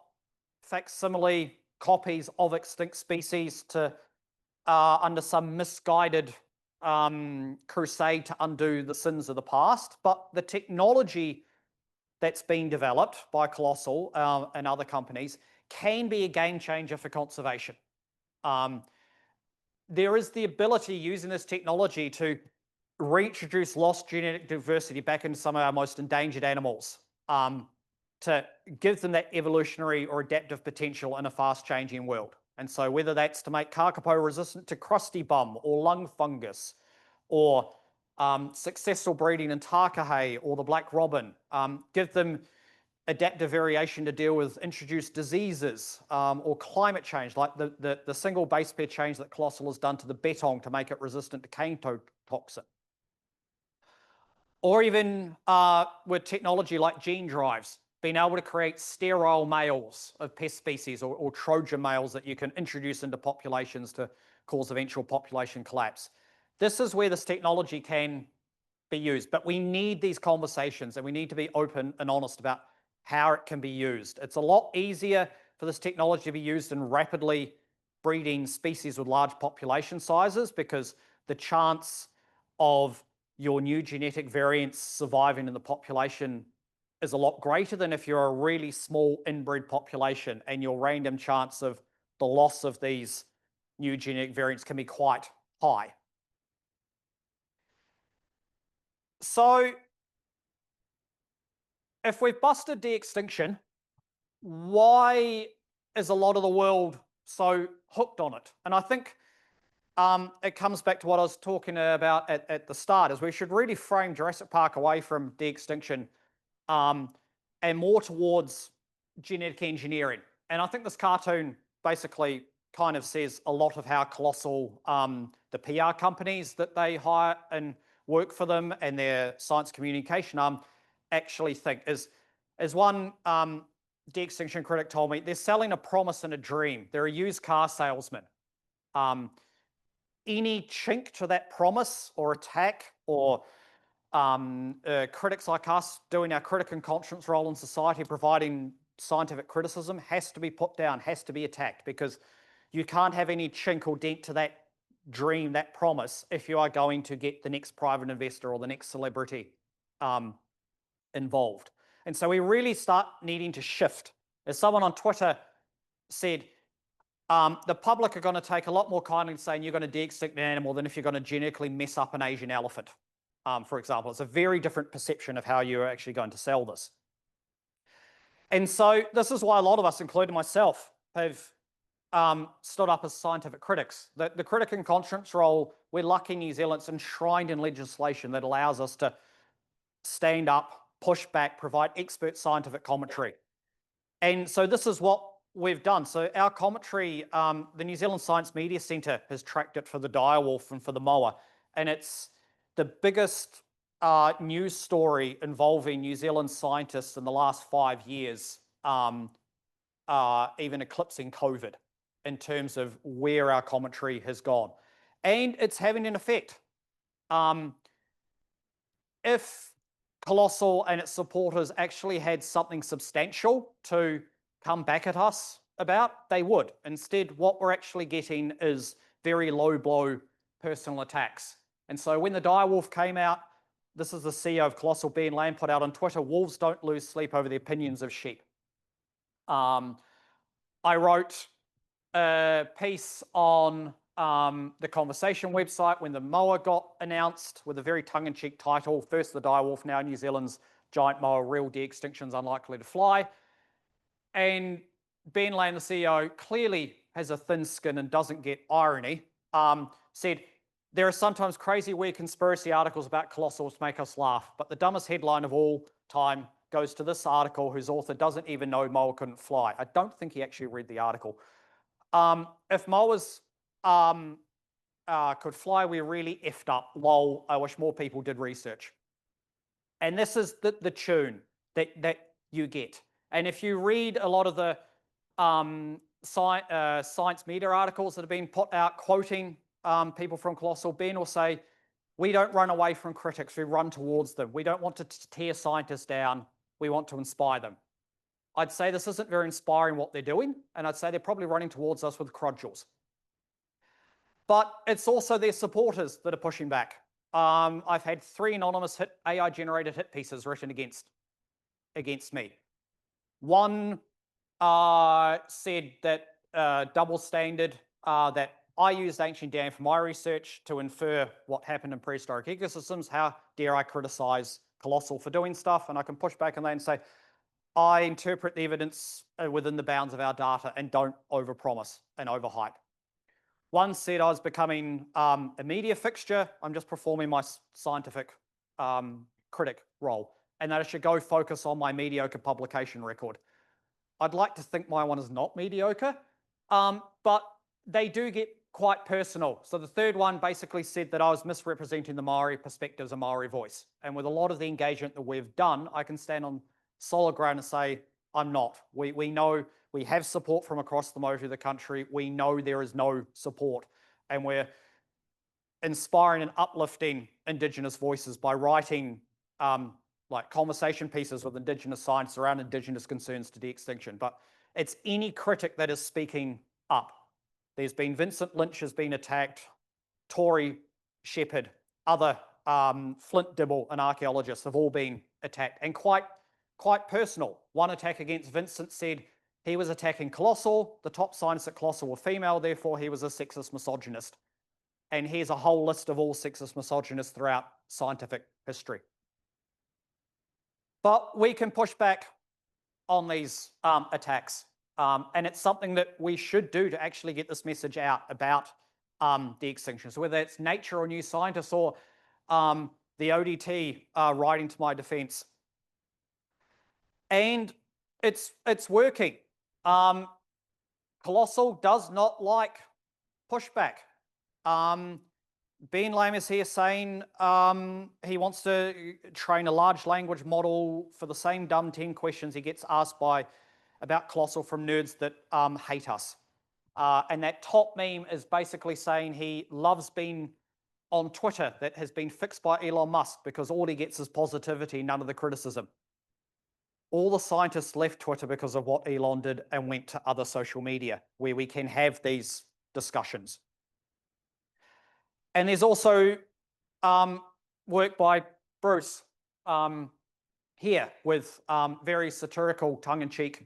facsimile copies of extinct species to under some misguided crusade to undo the sins of the past. But the technology that's been developed by Colossal and other companies can be a game changer for conservation. There is the ability using this technology to reintroduce lost genetic diversity back into some of our most endangered animals, to give them that evolutionary or adaptive potential in a fast-changing world. And so whether that's to make kakapo resistant to crusty bum or lung fungus, or successful breeding in takahe or the black robin, give them adaptive variation to deal with introduced diseases or climate change, like the single base pair change that Colossal has done to the bettong to make it resistant to cane toxin. Or even with technology like gene drives, being able to create sterile males of pest species or Trojan males that you can introduce into populations to cause eventual population collapse. This is where this technology can be used, but we need these conversations and we need to be open and honest about how it can be used. It's a lot easier for this technology to be used in rapidly breeding species with large population sizes, because the chance of your new genetic variants surviving in the population is a lot greater than if you're a really small inbred population, and your random chance of the loss of these new genetic variants can be quite high. So if we've busted de-extinction, why is a lot of the world so hooked on it. And I think it comes back to what I was talking about at the start, is we should really frame Jurassic Park away from de-extinction and more towards genetic engineering. And I think this cartoon basically kind of says a lot of how colossal the PR companies that they hire and work for them and their science communication arm actually think. As one de-extinction critic told me, they're selling a promise and a dream. They're a used car salesman. Any chink to that promise or attack, or critics like us doing our critic and conscience role in society, providing scientific criticism, has to be put down, has to be attacked, because you can't have any chink or dent to that dream, that promise, if you are going to get the next private investor or the next celebrity involved. And so we really start needing to shift. As someone on Twitter said, the public are going to take a lot more kindly to saying you're going to de-extinct an animal than if you're going to genetically mess up an Asian elephant, for example. It's a very different perception of how you're actually going to sell this. And so this is why a lot of us, including myself, have stood up as scientific critics. The critic and conscience role, we're lucky in New Zealand, it's enshrined in legislation that allows us to stand up, push back, provide expert scientific commentary. And so this is what we've done. So our commentary, the New Zealand Science Media Centre has tracked it for the direwolf and for the moa. And it's the biggest news story involving New Zealand scientists in the last 5 years, even eclipsing COVID in terms of where our commentary has gone. And it's having an effect. If Colossal and its supporters actually had something substantial to come back at us about, they would. Instead, what we're actually getting is very low blow personal attacks. And so when the direwolf came out, this is the CEO of Colossal, Ben Lamb, put out on Twitter, wolves don't lose sleep over the opinions of sheep. I wrote a piece on the Conversation website when the moa got announced with a very tongue-in-cheek title, first the direwolf, now New Zealand's giant moa, real de-extinction's unlikely to fly. And Ben Lamb, the CEO, clearly has a thin skin and doesn't get irony, said, there are sometimes crazy, weird conspiracy articles about colossals to make us laugh, but the dumbest headline of all time goes to this article whose author doesn't even know moa couldn't fly. I don't think he actually read the article. If moas could fly, we really effed up. Lol, I wish more people did research. And this is the tune that you get. And if you read a lot of the science media articles that have been put out quoting people from Colossal, Ben will say, we don't run away from critics, we run towards them. We don't want to tear scientists down, we want to inspire them. I'd say this isn't very inspiring what they're doing, and I'd say they're probably running towards us with crudgels. But it's also their supporters that are pushing back. I've had 3 anonymous AI-generated hit pieces written against me. One said that double standard, that I used ancient DNA for my research to infer what happened in prehistoric ecosystems. How dare I criticize Colossal for doing stuff? And I can push back on that and say, I interpret the evidence within the bounds of our data and don't overpromise and overhype. One said I was becoming a media fixture. I'm just performing my scientific critic role, and that I should go focus on my mediocre publication record. I'd like to think my one is not mediocre, but they do get quite personal. So the third one basically said that I was misrepresenting the Maori perspective as a Maori voice. And with a lot of the engagement that we've done, I can stand on solid ground and say, I'm not. We know we have support from across the majority of the country. We know there is no support. And we're inspiring and uplifting Indigenous voices by writing like conversation pieces with Indigenous science around Indigenous concerns to de-extinction. But it's any critic that is speaking up. There's been Vincent Lynch has been attacked, Tory Shepherd, other Flint Dibble, an archaeologist, have all been attacked, and quite personal. One attack against Vincent said he was attacking Colossal. The top scientists at Colossal were female, therefore he was a sexist misogynist. And here's a whole list of all sexist misogynists throughout scientific history. But we can push back on these attacks. And it's something that we should do to actually get this message out about de-extinction. So whether it's Nature or New Scientist or the ODT writing to my defense. And it's working. Colossal does not like pushback. Ben Lam is here saying he wants to train a large language model for the same dumb 10 questions he gets asked about Colossal from nerds that hate us. And that top meme is basically saying he loves being on Twitter that has been fixed by Elon Musk because all he gets is positivity, none of the criticism. All the scientists left Twitter because of what Elon did and went to other social media where we can have these discussions. And there's also work by Bruce here with very satirical, tongue-in-cheek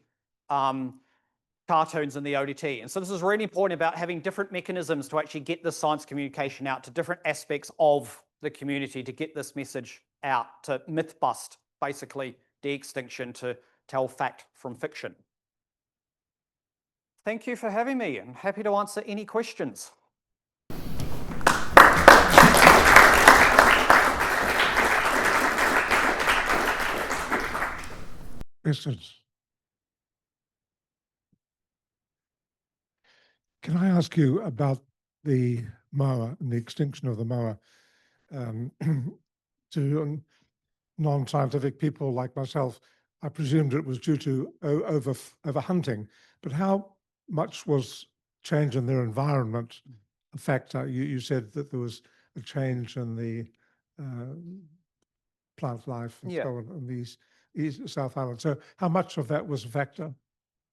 cartoons in the ODT. And so this is really important about having different mechanisms to actually get the science communication out to different aspects of the community to get this message out, to myth bust, basically, de-extinction, to tell fact from fiction. Thank you for having me. I'm happy to answer any questions. Questions? Can I ask you about the moa and the extinction of the moa? To non-scientific people like myself, I presumed it was due to over hunting, but how much was change in their environment a factor? You said that there was a change in the plant life and so on in these South Island. So how much of that was a factor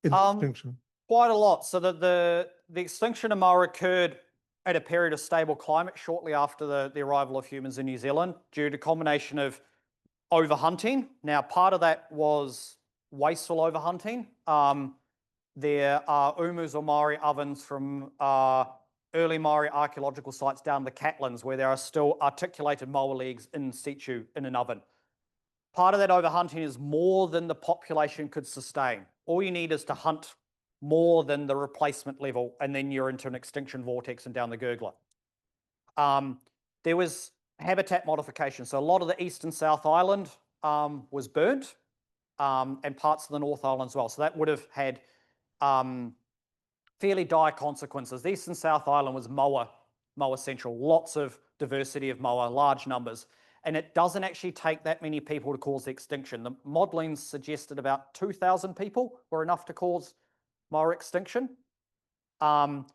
in extinction? Quite a lot. So the extinction of moa occurred at a period of stable climate shortly after the arrival of humans in New Zealand due to a combination of overhunting. Now, part of that was wasteful overhunting. There are umus or Maori ovens from early Maori archaeological sites down the Catlins where there are still articulated moa legs in situ in an oven. Part of that overhunting is more than the population could sustain. All you need is to hunt more than the replacement level, and then you're into an extinction vortex and down the gurgler. There was habitat modification. So a lot of the East and South Island was burnt, and parts of the North Island as well. So that would have had fairly dire consequences. The East and South Island was moa central, lots of diversity of moa, large numbers. And it doesn't actually take that many people to cause the extinction. The modelling suggested about 2,000 people were enough to cause moa extinction. And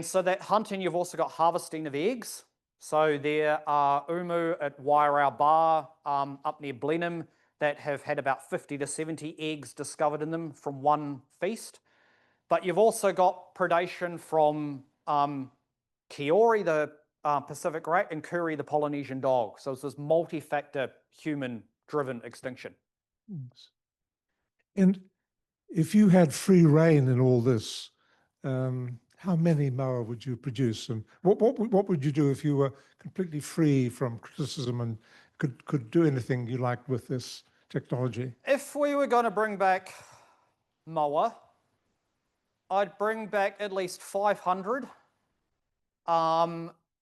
so that hunting, you've also got harvesting of eggs. So there are umu at Wairau Bar up near Blenheim that have had about 50 to 70 eggs discovered in them from one feast. But you've also got predation from Kiori, the Pacific rat, and Kuri, the Polynesian dog. So it's this multi-factor human-driven extinction. And if you had free reign in all this, how many moa would you produce? And what would you do if you were completely free from criticism and could do anything you liked with this technology? If we were going to bring back moa, I'd bring back at least 500.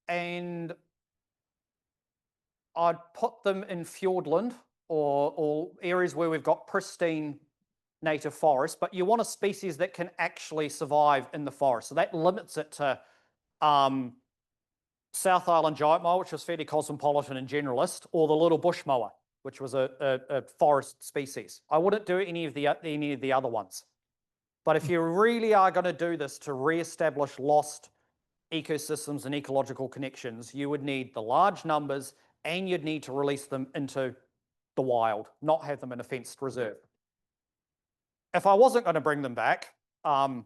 And I'd put them in Fiordland or areas where we've got pristine native forest, but you want a species that can actually survive in the forest. So that limits it to South Island giant moa, which was fairly cosmopolitan and generalist, or the little bush moa, which was a forest species. I wouldn't do any of the other ones. But if you really are going to do this to re-establish lost ecosystems and ecological connections, you would need the large numbers and you'd need to release them into the wild, not have them in a fenced reserve. If I wasn't going to bring them back, and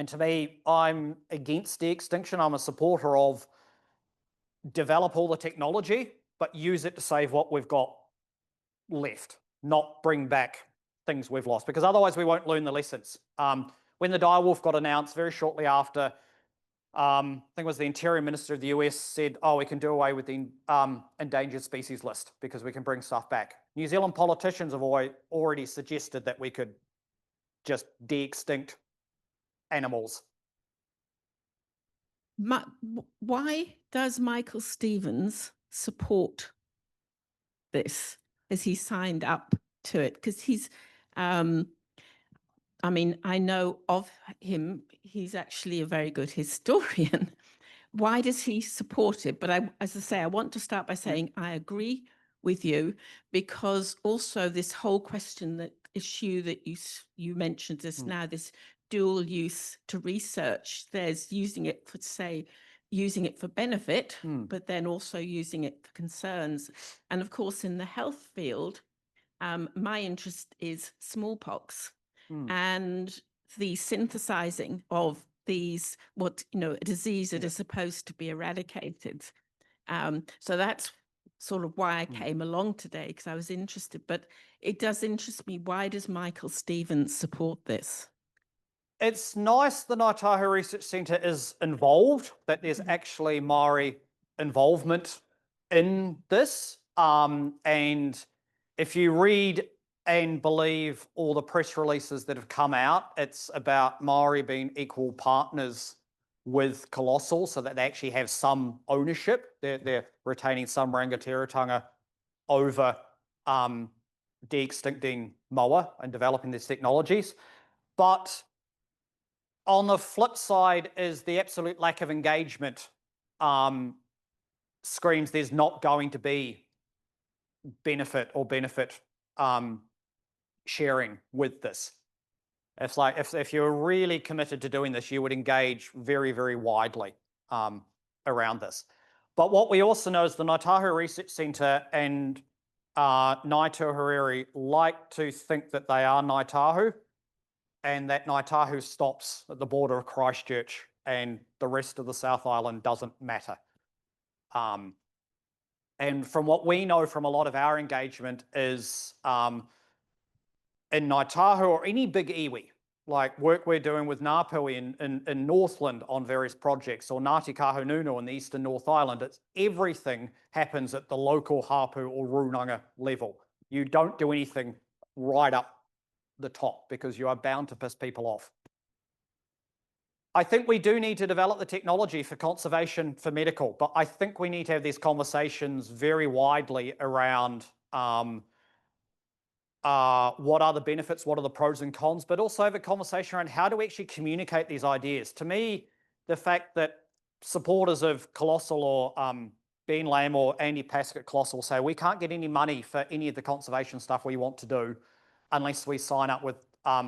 to me, I'm against de-extinction. I'm a supporter of develop all the technology, but use it to save what we've got left, not bring back things we've lost, because otherwise we won't learn the lessons. When the direwolf got announced very shortly after, I think it was the Interior Minister of the US said, oh, we can do away with the endangered species list because we can bring stuff back. New Zealand politicians have already suggested that we could just de-extinct animals. Why does Michael Stevens support this? Has he signed up to it? Because he's, I mean, I know of him, he's actually a very good historian. Why does he support it? But as I say, I want to start by saying I agree with you, because also this whole question, that issue that you mentioned just now, this dual use to research, there's using it for benefit, but then also using it for concerns. And of course, in the health field, my interest is smallpox and the synthesizing of these, a disease that is supposed to be eradicated. So that's sort of why I came along today, because I was interested. But it does interest me. Why does Michael Stevens support this? It's nice the Ngāi Tahu Research Centre is involved, that there's actually Māori involvement in this. And if you read and believe all the press releases that have come out, it's about Māori being equal partners with Colossal, so that they actually have some ownership. They're retaining some rangatiratanga over de-extincting moa and developing these technologies. But on the flip side is the absolute lack of engagement screams there's not going to be benefit sharing with this. It's like if you're really committed to doing this, you would engage very, very widely around this. But what we also know is the Ngāi Tahu Research Centre and Ngāi Tuahariri like to think that they are Ngāi Tahu, and that Ngāi Tahu stops at the border of Christchurch and the rest of the South Island doesn't matter. And from what we know from a lot of our engagement is in Ngāi Tahu or any big iwi, like work we're doing with Ngāpuhi in Northland on various projects, or Ngāti Kahungunu in the Eastern North Island, it's everything happens at the local hapu or runanga level. You don't do anything right up the top because you are bound to piss people off. I think we do need to develop the technology for conservation, for medical, but I think we need to have these conversations very widely around what are the benefits, what are the pros and cons, but also have a conversation around how do we actually communicate these ideas. To me, the fact that supporters of Colossal or Ben Lamb or Andy Paskett Colossal say we can't get any money for any of the conservation stuff we want to do unless we sign up with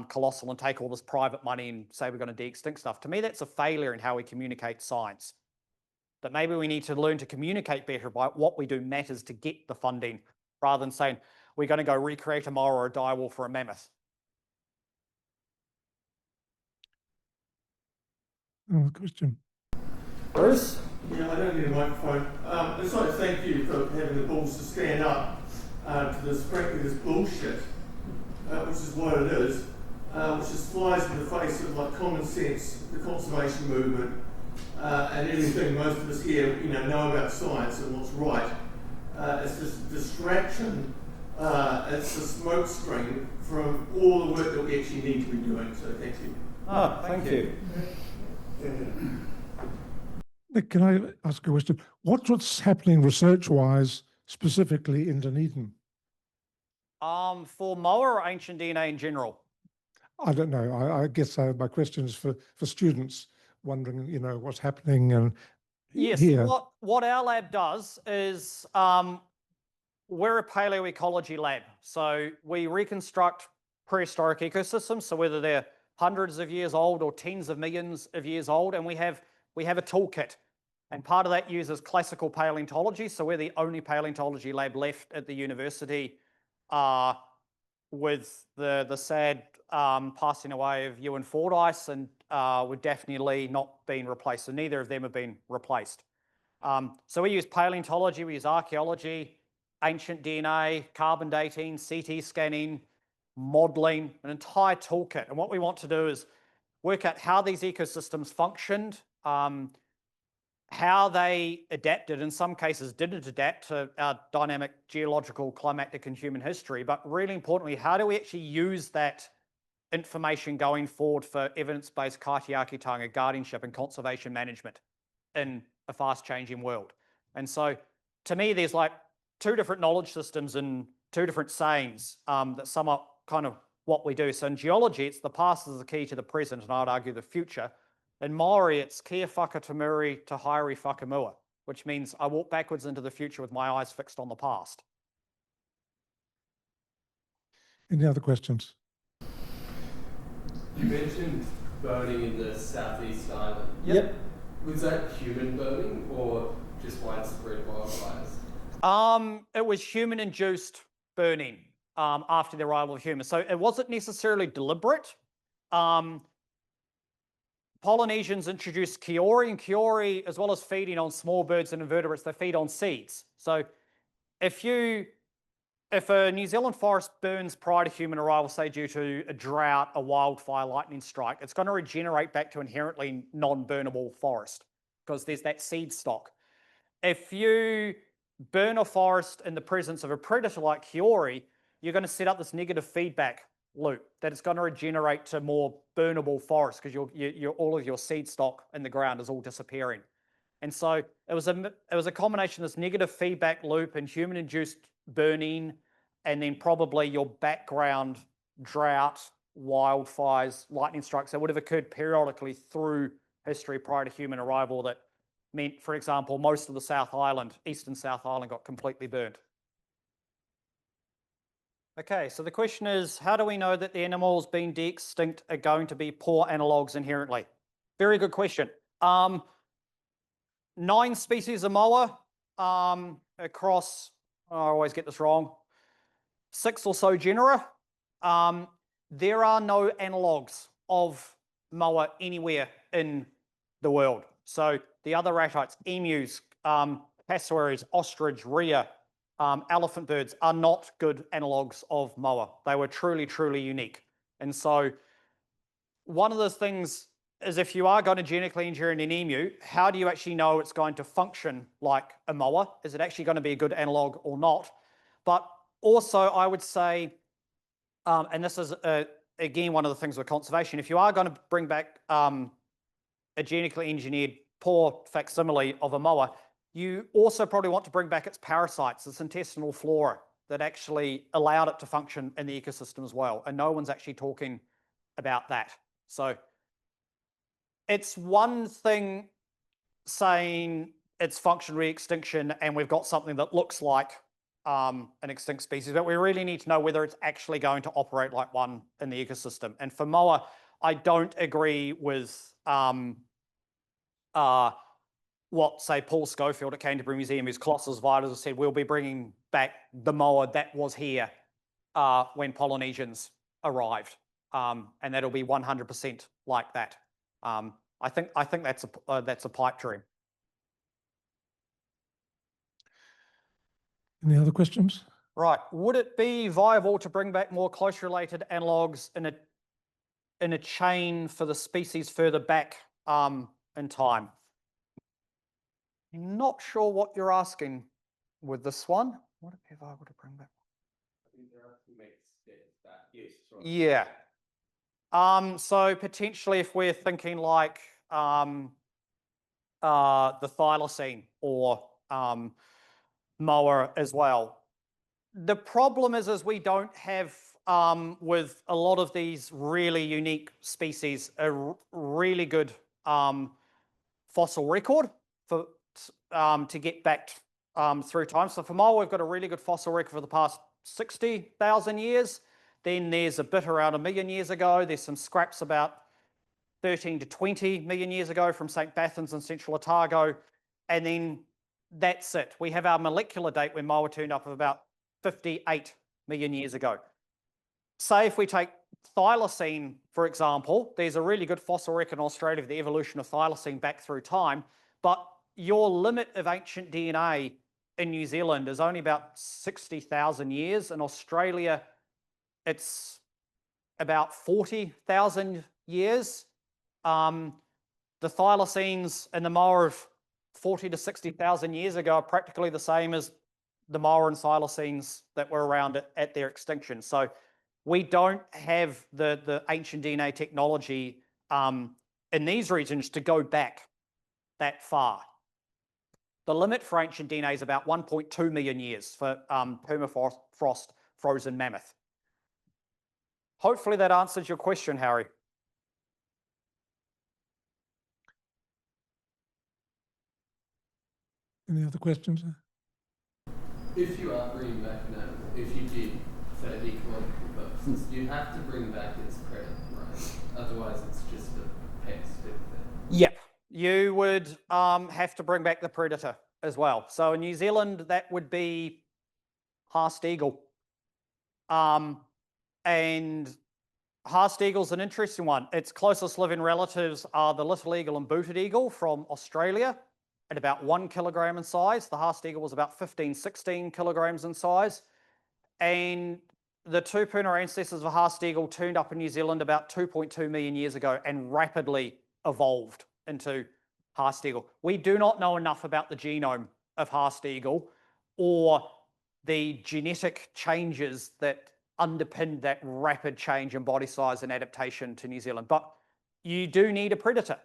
Colossal and take all this private money and say we're going to de-extinct stuff. To me, that's a failure in how we communicate science. That maybe we need to learn to communicate better about what we do matters to get the funding, rather than saying we're going to go recreate a moa or a direwolf for a mammoth. Oh, question. Bruce? Yeah, I don't need a microphone. I just like to thank you for having the balls to stand up to this, frankly, this bullshit, which is what it is, which just flies in the face of like common sense, the conservation movement, and everything most of us here, know about science and what's right. It's this distraction. It's a smoke screen from all the work that we actually need to be doing. So thank you. Thank you. Nick, can I ask a question? What's happening research-wise, specifically in Dunedin? For moa or ancient DNA in general? I don't know. I guess my question is for students wondering, what's happening and yes, here. What our lab does is we're a paleoecology lab. So we reconstruct prehistoric ecosystems, so whether they're hundreds of years old or tens of millions of years old, and we have a toolkit. And part of that uses classical paleontology. So we're the only paleontology lab left at the university with the sad passing away of Ewan Fordyce and with Daphne Lee not being replaced. So neither of them have been replaced. So we use paleontology, we use archaeology, ancient DNA, carbon dating, CT scanning, modeling, an entire toolkit. And what we want to do is work out how these ecosystems functioned, how they adapted, in some cases didn't adapt to our dynamic geological, climatic and human history, but really importantly, how do we actually use that information going forward for evidence-based kaitiakitanga, guardianship and conservation management in a fast-changing world. And so to me, there's like two different knowledge systems and two different sayings that sum up kind of what we do. So in geology, it's the past is the key to the present, and I would argue the future. In Maori, it's kia whakatamuri te haere whakamua, which means I walk backwards into the future with my eyes fixed on the past. Any other questions? You mentioned burning in the Southeast Island. Yep. Was that human burning or just widespread wildfires? It was human-induced burning after the arrival of humans. So it wasn't necessarily deliberate. Polynesians introduced kiori, and kiori, as well as feeding on small birds and invertebrates, they feed on seeds. So if a New Zealand forest burns prior to human arrival, say due to a drought, a wildfire, lightning strike, it's going to regenerate back to inherently non-burnable forest because there's that seed stock. If you burn a forest in the presence of a predator like kiori, you're going to set up this negative feedback loop that it's going to regenerate to more burnable forest because all of your seed stock in the ground is all disappearing. And so it was a combination of this negative feedback loop and human-induced burning, and then probably your background drought, wildfires, lightning strikes that would have occurred periodically through history prior to human arrival that meant, for example, most of the South Island, eastern South Island, got completely burnt. Okay, so the question is, how do we know that the animals being de-extinct are going to be poor analogues inherently? Very good question. 9 species of moa across, I always get this wrong, 6 or so genera. There are no analogues of moa anywhere in the world. So the other ratites, emus, cassowaries, ostrich, rhea, elephant birds are not good analogues of moa. They were truly, truly unique. And so one of those things is if you are going to genetically engineer an emu, how do you actually know it's going to function like a moa? Is it actually going to be a good analogue or not? But also I would say, and this is again one of the things with conservation, if you are going to bring back a genetically engineered poor facsimile of a moa, you also probably want to bring back its parasites, its intestinal flora that actually allowed it to function in the ecosystem as well. And no one's actually talking about that. So it's one thing saying it's function re-extinction and we've got something that looks like an extinct species, but we really need to know whether it's actually going to operate like one in the ecosystem. And for moa, I don't agree with what, say, Paul Schofield at Canterbury Museum, who's Colossus Vitals, has said, we'll be bringing back the moa that was here when Polynesians arrived, and that'll be 100% like that. I think that's a pipe dream. Any other questions? Right. Would it be viable to bring back more close related analogues in a chain for the species further back in time? I'm not sure what you're asking with this one. Would it be viable to bring back? I think there are that. Yes, right. Yeah. So potentially if we're thinking like the thylacine or moa as well. The problem is we don't have with a lot of these really unique species a really good fossil record for to get back through time. So for moa, we've got a really good fossil record for the past 60,000 years. Then there's a bit around 1 million years ago. There's some scraps about 13 to 20 million years ago from St. Bathans in central Otago. And then that's it. We have our molecular date when moa turned up of about 58 million years ago. Say if we take thylacine, for example, there's a really good fossil record in Australia of the evolution of thylacine back through time, but your limit of ancient DNA in New Zealand is only about 60,000 years. In Australia, it's about 40,000 years. The thylacines and the moa of 40 to 60,000 years ago are practically the same as the moa and thylacines that were around at their extinction. So We don't have the ancient DNA technology in these regions to go back that far. The limit for ancient DNA is about 1.2 million years for permafrost frozen mammoth. Hopefully that answers your question, Harry. Any other questions? If you are bringing back an animal, if you did for ecological purposes, you'd have to bring back its predator, right? Otherwise, it's just a pest. Yep, you would have to bring back the predator as well. So in New Zealand, that would be Haast eagle. And Haast eagle's an interesting one. Its closest living relatives are the little eagle and booted eagle from Australia at about 1 kilogram in size. The Haast eagle was about 15, 16 kilograms in size. And the two puna ancestors of Haast eagle turned up in New Zealand about 2.2 million years ago and rapidly evolved into Haast eagle. We do not know enough about the genome of Haast eagle or the genetic changes that underpinned that rapid change in body size and adaptation to New Zealand. But you do need a predator.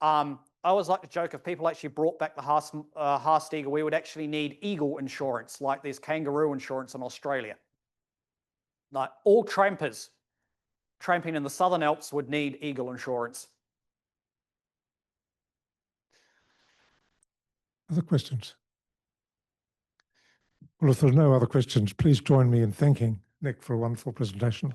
I always like to joke, if people actually brought back the Haast eagle, we would actually need eagle insurance, like there's kangaroo insurance in Australia. Like all trampers tramping in the Southern Alps would need eagle insurance. Other questions? Well, if there are no other questions, please join me in thanking Nic for a wonderful presentation.